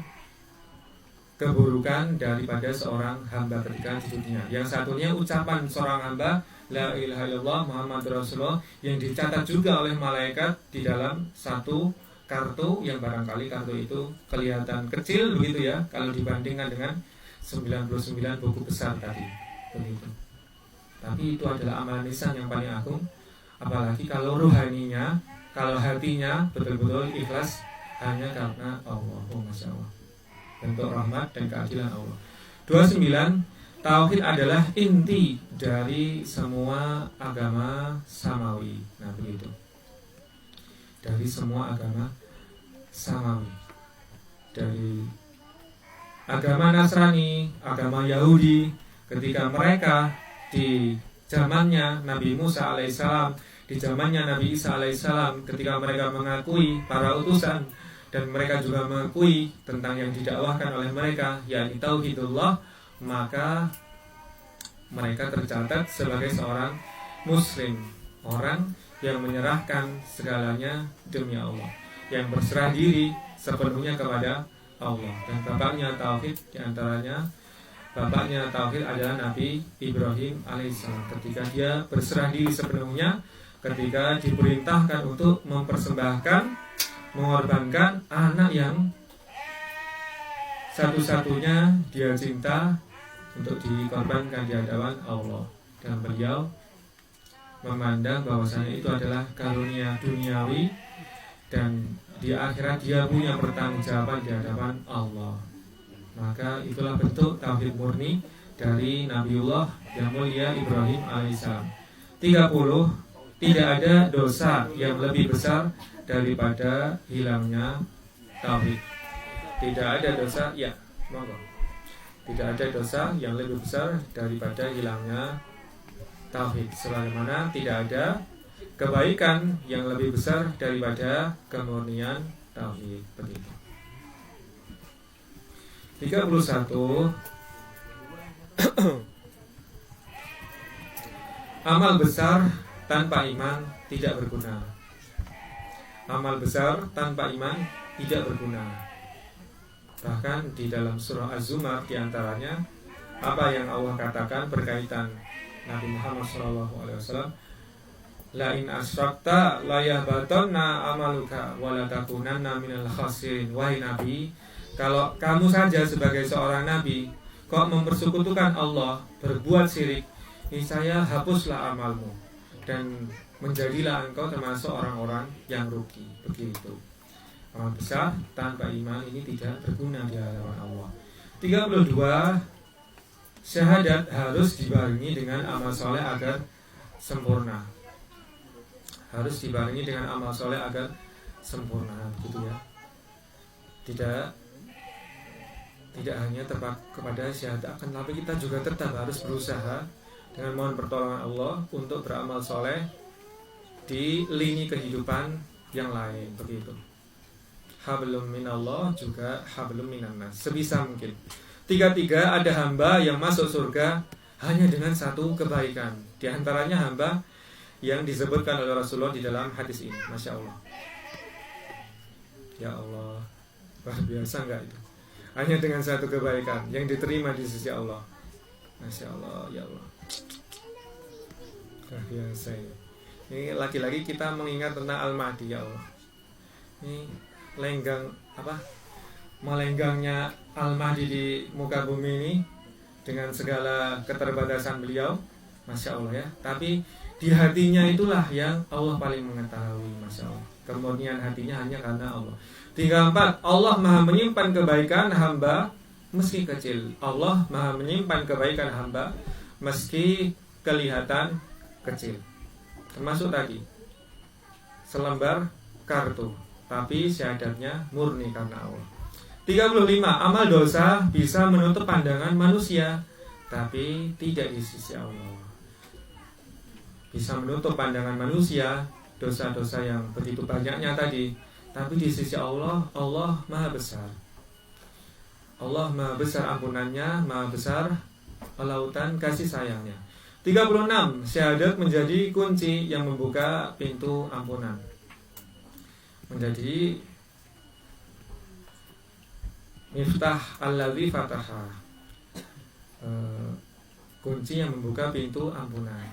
keburukan daripada seorang hamba ketika di dunia. Yang satunya ucapan seorang hamba la ilaha illallah Muhammad Rasulullah yang dicatat juga oleh malaikat di dalam satu kartu, yang barangkali kartu itu kelihatan kecil begitu ya kalau dibandingkan dengan 99 buku besar tadi. Begitu. Tapi itu adalah amalan lisan yang paling agung. Apalagi kalau rohaninya, kalau hatinya betul-betul ikhlas hanya karena Allah. Oh, Masya Allah. Bentuk rahmat dan keadilan Allah. 29, tauhid adalah inti dari semua agama samawi. Nah, begitu. Dari semua agama samawi. Dari agama Nasrani, agama Yahudi, ketika mereka di zamannya Nabi Musa alaihissalam, di zamannya Nabi Isa alaihissalam, ketika mereka mengakui para utusan dan mereka juga mengakui tentang yang didakwahkan oleh mereka, yakni tauhidullah, maka mereka tercatat sebagai seorang muslim, orang yang menyerahkan segalanya demi Allah, yang berserah diri sepenuhnya kepada Allah. Dan bapaknya tauhid, diantaranya bapaknya tauhid adalah Nabi Ibrahim alaihissalam. Ketika dia berserah diri sepenuhnya, ketika diperintahkan untuk mempersembahkan, mengorbankan anak yang satu-satunya dia cinta untuk dikorbankan di hadapan Allah, dan beliau memandang bahwasanya itu adalah karunia duniawi, dan di akhirat dia punya pertanggungjawaban di hadapan Allah. Maka itulah bentuk tauhid murni dari Nabiullah yang mulia Ibrahim alaihissalam. 30. Tidak ada dosa yang lebih besar daripada hilangnya tauhid. Tidak ada dosa, ya, monggo. Tidak ada dosa yang lebih besar daripada hilangnya tauhid. Sebagaimana tidak ada kebaikan yang lebih besar daripada kemurnian tauhid. Begitu. 31. Amal besar tanpa iman tidak berguna. Amal besar tanpa iman tidak berguna. Bahkan di dalam surah Az-Zumar diantaranya apa yang Allah katakan berkaitan Nabi Muhammad SAW, la in asyrakta la yahbatanna amaluka wa la takunanna minal khasirin. Wahai Nabi, kalau kamu saja sebagai seorang nabi kok mempersekutukan Allah, berbuat syirik, niscaya hapuslah amalmu dan menjadilah engkau termasuk orang-orang yang rugi. Begitu. Amal besar tanpa iman ini tidak berguna di hadapan Allah. 32. Syahadat harus dibarengi dengan amal soleh agar sempurna. Harus dibarengi dengan amal soleh agar sempurna, gitu ya. Tidak hanya terpaku kepada syahadat, akan tapi kita juga tetap harus berusaha dengan mohon pertolongan Allah untuk beramal soleh di lini kehidupan yang lain, begitu. Hablum minallah juga hablum minannas, sebisa mungkin. 33. Ada hamba yang masuk surga hanya dengan satu kebaikan. Di antaranya hamba yang disebutkan oleh Rasulullah di dalam hadis ini. Masya Allah. Ya Allah, luar biasa enggak itu? Hanya dengan satu kebaikan yang diterima di sisi Allah. Masya Allah, ya Allah. Luar biasa ini. Ini lagi-lagi kita mengingat tentang Al-Mahdi, ya Allah. Ini melenggangnya Al-Mahdi di muka bumi ini dengan segala keterbatasan beliau, Masya Allah ya. Tapi di hatinya itulah yang Allah paling mengetahui, Masya Allah. Kemurnian hatinya hanya karena Allah. 34. Allah maha menyimpan kebaikan hamba meski kecil. Allah maha menyimpan kebaikan hamba meski kelihatan kecil. Termasuk tadi selembar kartu, tapi syahadatnya murni karena Allah. 35. Amal dosa bisa menutup pandangan manusia, tapi tidak di sisi Allah. Bisa menutup pandangan manusia, dosa-dosa yang begitu banyaknya tadi, tapi di sisi Allah, Allah maha besar. Allah maha besar ampunannya, maha besar lautan kasih sayangnya. 36. Syahadat menjadi kunci yang membuka pintu ampunan. Menjadi miftah alladzi fataha, kunci yang membuka pintu ampunan.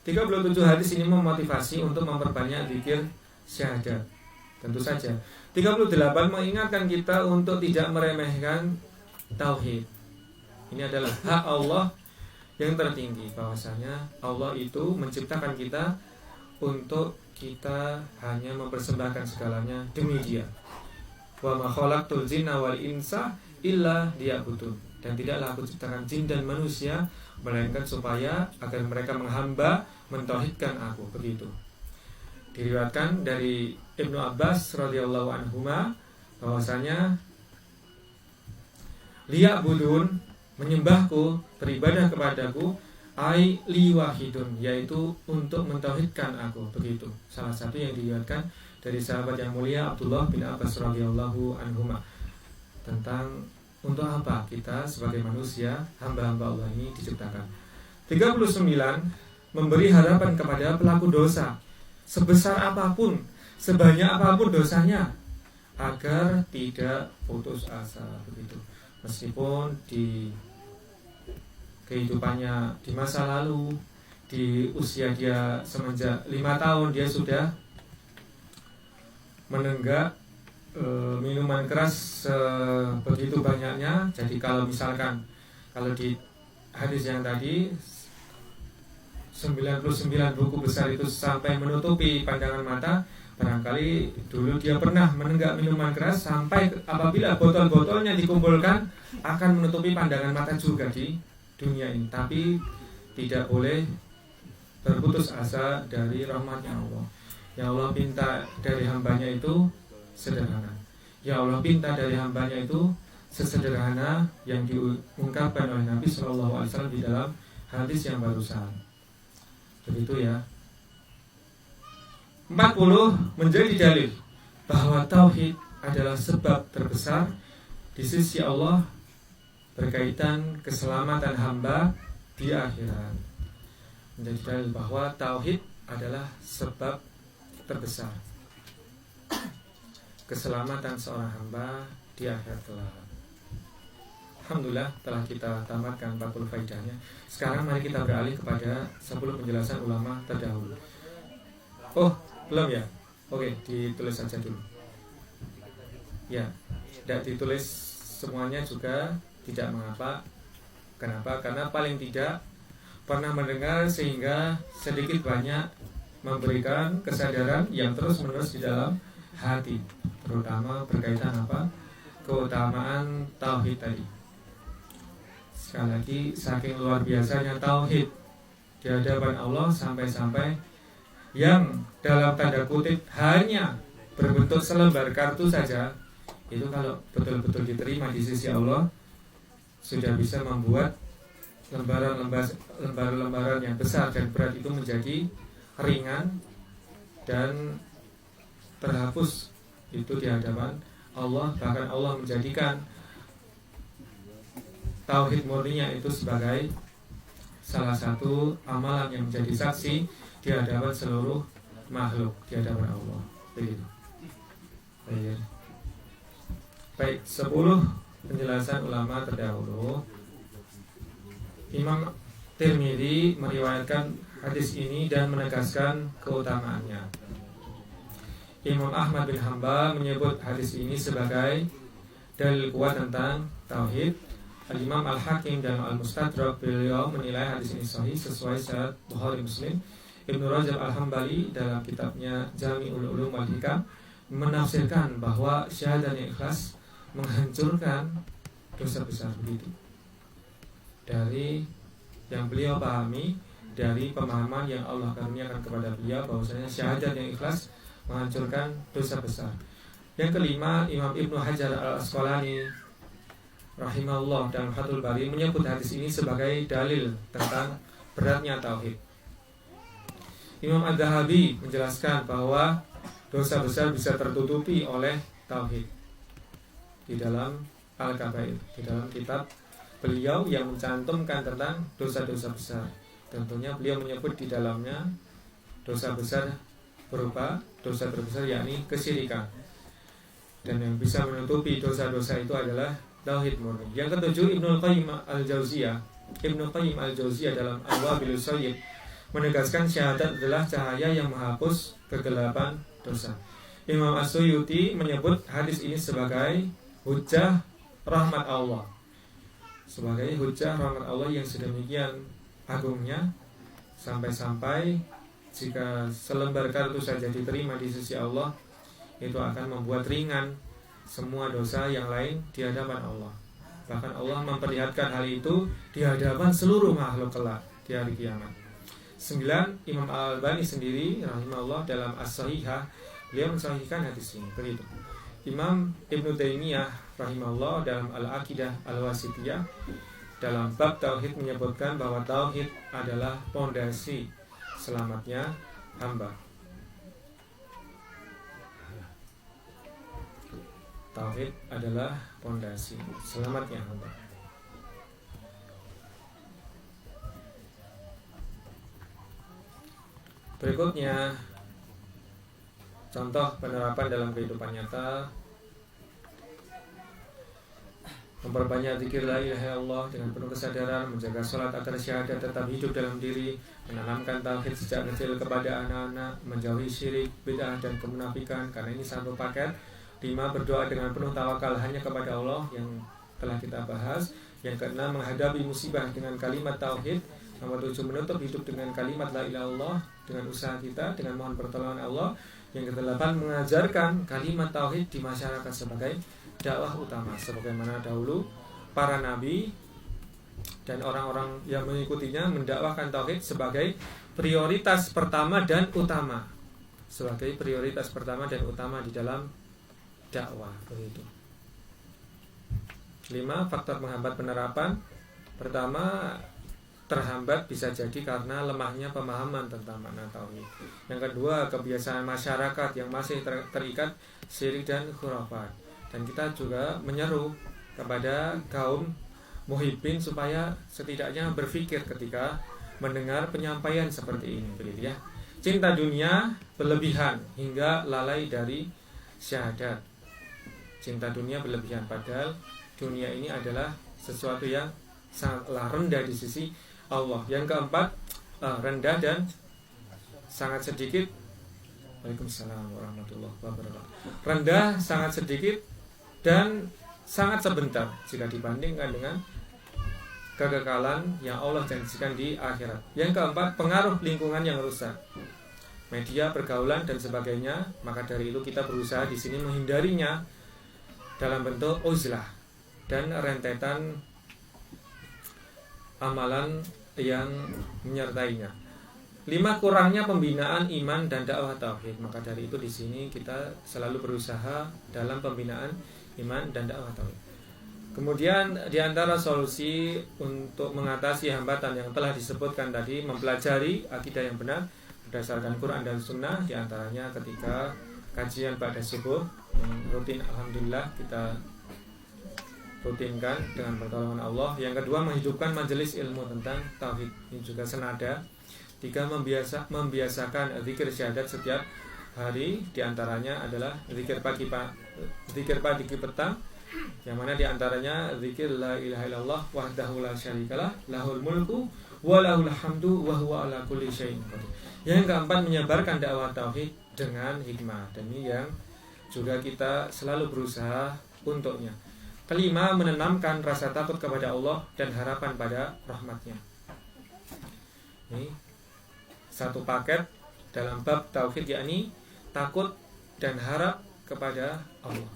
37. Hadis ini memotivasi untuk memperbanyak zikir syahadat. Tentu saja. 38. Mengingatkan kita untuk tidak meremehkan tauhid. Ini adalah hak Allah yang tertinggi, bahwasanya Allah itu menciptakan kita untuk kita hanya mempersembahkan segalanya demi Dia. Wa ma khalaqtul jinna wal insa illa liya'budun. Dan tidaklah aku ciptakan jin dan manusia melainkan supaya agar mereka menghamba, mentauhidkan aku. Begitu. Diriwayatkan dari Ibnu Abbas radhiyallahu anhuma bahwasanya liya'budun, menyembahku, beribadah kepadaku, ai liwahidun, yaitu untuk mentauhidkan aku. Begitu. Salah satu yang diriwayatkan dari sahabat yang mulia Abdullah bin Abbas radhiyallahu anhuma tentang untuk apa kita sebagai manusia hamba-hamba Allah ini diciptakan. 39, memberi harapan kepada pelaku dosa sebesar apapun, sebanyak apapun dosanya, agar tidak putus asa begitu. Meskipun di kehidupannya di masa lalu, di usia dia semenjak 5 tahun dia sudah menenggak minuman keras begitu banyaknya. Jadi kalau misalkan kalau di hadis yang tadi 99 buku besar itu sampai menutupi pandangan mata, barangkali dulu dia pernah menenggak minuman keras sampai apabila botol-botolnya dikumpulkan akan menutupi pandangan mata juga di dunia ini. Tapi tidak boleh berputus asa dari rahmatnya Allah. Yang Allah pinta dari hambanya itu sederhana. Ya Allah pinta dari hambanya itu sesederhana yang diungkapkan oleh Nabi SAW di dalam hadis yang barusan. Begitu ya. 40 menjadi dalil bahwa tauhid adalah sebab terbesar di sisi Allah berkaitan keselamatan hamba di akhirat. Menjadi dalil bahwa tauhid adalah sebab terbesar keselamatan seorang hamba di akhirat kelak. Alhamdulillah telah kita tamatkan 40 faedahnya. Sekarang mari kita beralih kepada 10 penjelasan ulama terdahulu. Oh, belum ya? Oke, ditulis saja dulu. Ya, tidak ditulis semuanya juga tidak mengapa. Kenapa? Karena paling tidak pernah mendengar sehingga sedikit banyak memberikan kesadaran yang terus-menerus di dalam hati, terutama berkaitan apa? Keutamaan tauhid tadi. Sekali lagi, saking luar biasanya tauhid di hadapan Allah sampai-sampai yang dalam tanda kutip hanya berbentuk selembar kartu saja, itu kalau betul-betul diterima di sisi Allah sudah bisa membuat lembaran-lembaran yang besar dan berat itu menjadi ringan dan terhapus itu di hadapan Allah. Bahkan Allah menjadikan tauhid murninya itu sebagai salah satu amalan yang menjadi saksi di hadapan seluruh makhluk, di hadapan Allah. Begitu. Baik, 10 penjelasan ulama terdahulu. Imam Tirmidzi meriwayatkan hadis ini dan menegaskan keutamaannya. Imam Ahmad bin Hanbal menyebut hadis ini sebagai dalil kuat tentang tauhid. Al-Imam Al-Hakim dan Al-Mustadrak beliau menilai hadis ini sahih sesuai syarat Bukhari Muslim. Ibnu Rajab Al-Hambali dalam kitabnya Jami'ul Ulum wal Hikam menafsirkan bahwa syahadat yang ikhlas menghancurkan dosa besar begitu. Dari yang beliau pahami dari pemahaman yang Allah karuniakan kepada beliau bahwasanya syahadat yang ikhlas menghancurkan dosa besar. Yang kelima, Imam Ibnu Hajar Al-Asqalani rahimahullah dalam Fathul Bari menyebut hadis ini sebagai dalil tentang beratnya tauhid. Imam Adz-Dzahabi menjelaskan bahwa dosa besar bisa tertutupi oleh tauhid di dalam Al-Kabair, di dalam kitab beliau yang mencantumkan tentang dosa-dosa besar. Tentunya beliau menyebut di dalamnya dosa besar berupa dosa terbesar yakni kesyirikan. Dan yang bisa menutupi dosa-dosa itu adalah tauhid murni. Yang ketujuh, Ibnu Qayyim Al-Jauziyah dalam Al-Wabilus Sayyib menegaskan syahadat adalah cahaya yang menghapus kegelapan dosa. Imam As-Suyuti menyebut hadis ini sebagai hujjah rahmat Allah, sebagai hujjah rahmat Allah yang sedemikian agungnya sampai-sampai jika selembar kartu saja diterima di sisi Allah, itu akan membuat ringan semua dosa yang lain di hadapan Allah. Bahkan Allah memperlihatkan hal itu di hadapan seluruh makhluk kelak di hari kiamat. 9. Imam Al-Albani sendiri rahimahullah dalam As-Sahihah beliau mensahihkan hadis ini. Begitu. Imam Ibnu Taimiyah rahimahullah dalam Al-Aqidah Al-Wasithiyah dalam bab tauhid menyebutkan bahwa tauhid adalah pondasi selamatnya hamba. Tauhid adalah pondasi selamatnya hamba. Berikutnya, contoh penerapan dalam kehidupan nyata: memperbanyak zikir la ilaha illallah dengan penuh kesadaran, menjaga sholat agar syahadat tetap hidup dalam diri, menanamkan tauhid sejak kecil kepada anak-anak, menjauhi syirik, bid'ah dan kemunafikan, karena ini satu paket. 5. Berdoa dengan penuh tawakal hanya kepada Allah, yang telah kita bahas. Yang ke-6, menghadapi musibah dengan kalimat tauhid. Nomor 7, menutup hidup dengan kalimat la ilaha illallah dengan usaha kita, dengan mohon pertolongan Allah. Yang ke-8, mengajarkan kalimat tauhid di masyarakat sebagai dakwah utama, sebagaimana dahulu para nabi dan orang-orang yang mengikutinya mendakwahkan tauhid sebagai prioritas pertama dan utama, sebagai prioritas pertama dan utama di dalam dakwah. Begitu. 5. Faktor menghambat penerapan. Pertama, terhambat bisa jadi karena lemahnya pemahaman tentang makna tauhid. Yang kedua, kebiasaan masyarakat yang masih terikat syirik dan khurafat. Dan kita juga menyeru kepada kaum muhibbin supaya setidaknya berpikir ketika mendengar penyampaian seperti ini, begitu ya. Cinta dunia berlebihan hingga lalai dari syahadat. Cinta dunia berlebihan, padahal dunia ini adalah sesuatu yang sangatlah rendah di sisi Allah. Yang keempat, rendah dan sangat sedikit. Waalaikumsalam warahmatullahi wabarakatuh. Rendah, sangat sedikit dan sangat sebentar jika dibandingkan dengan kekekalan yang Allah janjikan di akhirat. Yang keempat, pengaruh lingkungan yang rusak, media, pergaulan dan sebagainya. Maka dari itu kita berusaha di sini menghindarinya dalam bentuk uzlah dan rentetan amalan yang menyertainya. 5. Kurangnya pembinaan iman dan dakwah tauhid. Maka dari itu di sini kita selalu berusaha dalam pembinaan iman dan dakwah tauhid. Kemudian di antara solusi untuk mengatasi hambatan yang telah disebutkan tadi, mempelajari akidah yang benar berdasarkan Quran dan Sunnah, di antaranya ketika kajian pada subuh yang rutin, alhamdulillah kita rutinkan dengan pertolongan Allah. Yang kedua, menghidupkan majelis ilmu tentang tauhid, ini juga senada. 3. Membiasakan zikir syahadat setiap hari, di antaranya adalah zikir pagi petang, yang mana di antaranya zikir la ilaha illallah wahdahu la syarikalah lahul mulku wa lahul hamdu wa huwa ala kulli syai'in qadir. Yang keempat, menyebarkan dakwah tauhid dengan hikmah, dan ini yang juga kita selalu berusaha untuknya. Kelima, menanamkan rasa takut kepada Allah dan harapan pada rahmatnya. Ini satu paket dalam bab tauhid, yakni takut dan harap kepada Allah.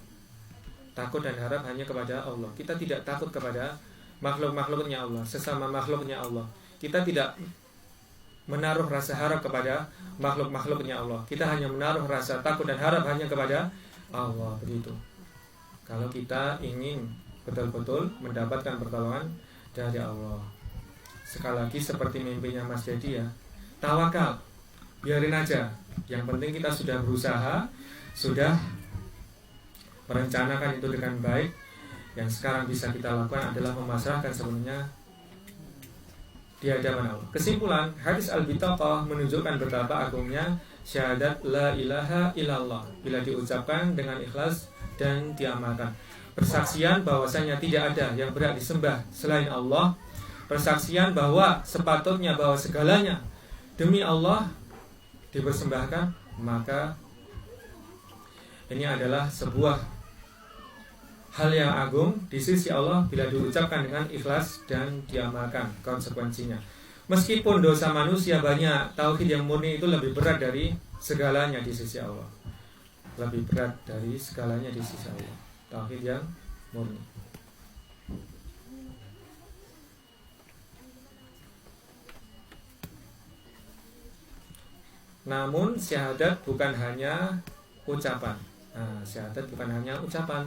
Takut dan harap hanya kepada Allah. Kita tidak takut kepada makhluk-makhluknya Allah, sesama makhluknya Allah. Kita tidak menaruh rasa harap kepada makhluk-makhluknya Allah. Kita hanya menaruh rasa takut dan harap hanya kepada Allah, begitu. Kalau kita ingin betul-betul mendapatkan pertolongan dari Allah. Sekali lagi seperti mimpinya Mas Dedi ya, tawakal, biarin aja. Yang penting kita sudah berusaha, sudah merencanakan itu dengan baik. Yang sekarang bisa kita lakukan adalah memasrahkan sepenuhnya di hadapan Allah. Kesimpulan, hadis Al-Bitaqah menunjukkan betapa agungnya syahadat la ilaha illallah bila diucapkan dengan ikhlas dan diamalkan. Persaksian bahwasanya tidak ada yang berhak disembah selain Allah. Persaksian bahwa sepatutnya bahwa segalanya demi Allah dipersembahkan. Maka ini adalah sebuah hal yang agung di sisi Allah bila diucapkan dengan ikhlas dan diamalkan konsekuensinya. Meskipun dosa manusia banyak, tauhid yang murni itu lebih berat dari segalanya di sisi Allah. Lebih berat dari segalanya di sisi Allah, tauhid yang murni. Namun syahadat bukan hanya ucapan. Syahadat bukan hanya ucapan,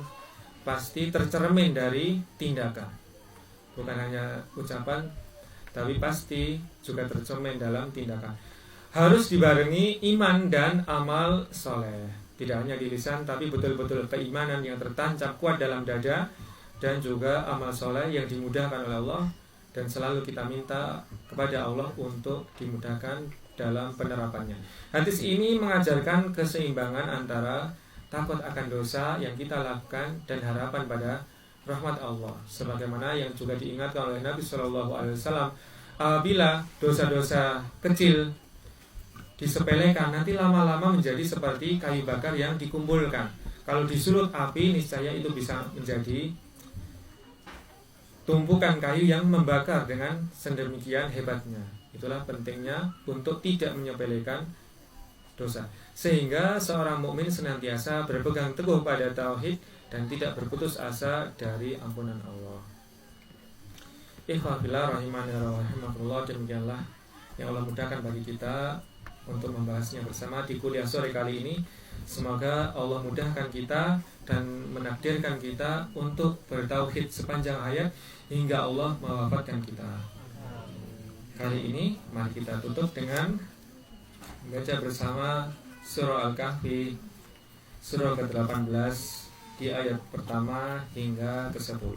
pasti tercermin dari tindakan. Bukan hanya ucapan, tapi pasti juga tercermin dalam tindakan. Harus dibarengi iman dan amal soleh. tidak hanya di lisan tapi betul-betul keimanan yang tertancap kuat dalam dada, dan juga amal soleh yang dimudahkan oleh Allah, dan selalu kita minta kepada Allah untuk dimudahkan dalam penerapannya. Hadis ini mengajarkan keseimbangan antara takut akan dosa yang kita lakukan dan harapan pada rahmat Allah. Sebagaimana yang juga diingatkan oleh Nabi SAW, apabila dosa-dosa kecil disepelekan, nanti lama-lama menjadi seperti kayu bakar yang dikumpulkan. Kalau disulut api, niscaya itu bisa menjadi tumpukan kayu yang membakar dengan sedemikian hebatnya. Itulah pentingnya untuk tidak menyepelekan dosa, sehingga seorang mukmin senantiasa berpegang teguh pada tauhid dan tidak berputus asa dari ampunan Allah. Ikhwafillah rahimani rahimakumullah, demikianlah yang Allah mudahkan bagi kita untuk membahasnya bersama di kuliah sore kali ini. Semoga Allah mudahkan kita dan menakdirkan kita untuk bertauhid sepanjang hayat hingga Allah mewafatkan kita. Kali ini mari kita tutup dengan membaca bersama surah Al-Kahfi surah ke-18 di ayat pertama hingga ke-10.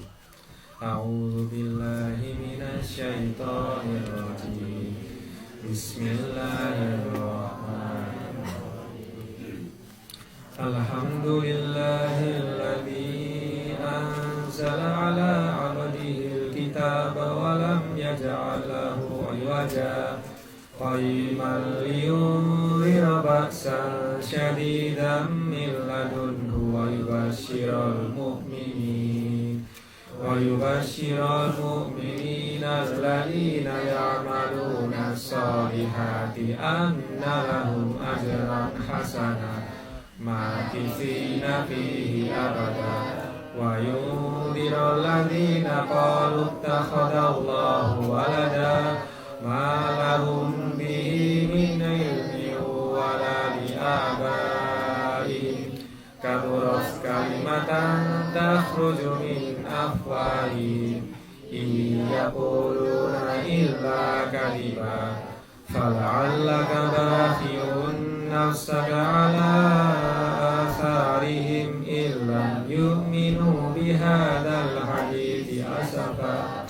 A'udzu billahi minasyaitonir rajim. Bismillahirrahmanirrahim. Alhamdulillahilladzi anzala 'ala 'abdihil kitaba wa lam yaj'al lahu 'iwaja qayyiman liyunzira ba'san syadidan min ladunhu wa yubashshiral mu'minina alladhina ya'maluna as-solihati anna lahum ajran hasana makithina fihi abada wa yunziral ladhina qalu ittakhadallahu walada ma lahum bihi min ilmin wala li'abaihim kaburat kalimatan takhruju min afwahihim yaquluna illa kadhiba fal'allaka bakhi'un nafsaka 'ala atharihim illam yu'minu bihadzal hadithi asafa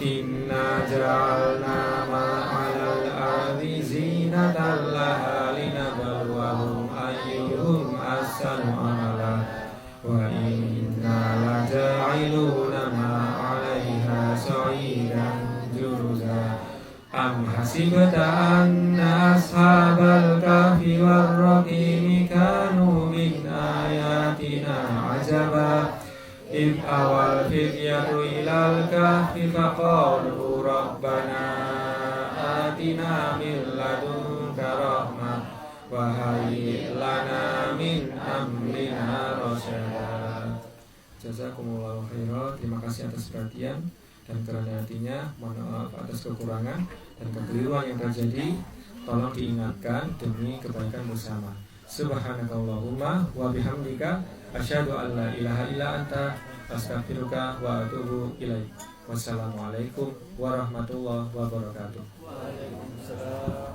inna ja'alna ma'alal ardi zinatan laha linabluwahum ayyuhum ahsanu amala wa inna laja'iluna ma'alaiha sa'idan juruza am hasibta anna ashabal kahfi warraqimi kanu min ayatina ajaba إذ أوى الفتية إلى الكهف فقالوا ربنا آتنا من لدنك رحمة وهيئ لنا من أمرنا رشدا. Jazakumullahu khairan. Terima kasih atas perhatian dan kerendahan hatinya. Mohon maaf atas kekurangan dan kekeliruan yang terjadi. Tolong diingatkan demi kebaikan bersama. Subhanakallahumma wa bihamdika asyhadu an la ilaha illa anta astaghfiruka wa atubu ilaik. Wassalamualaikum warahmatullahi wabarakatuh. Waalaikumsalam.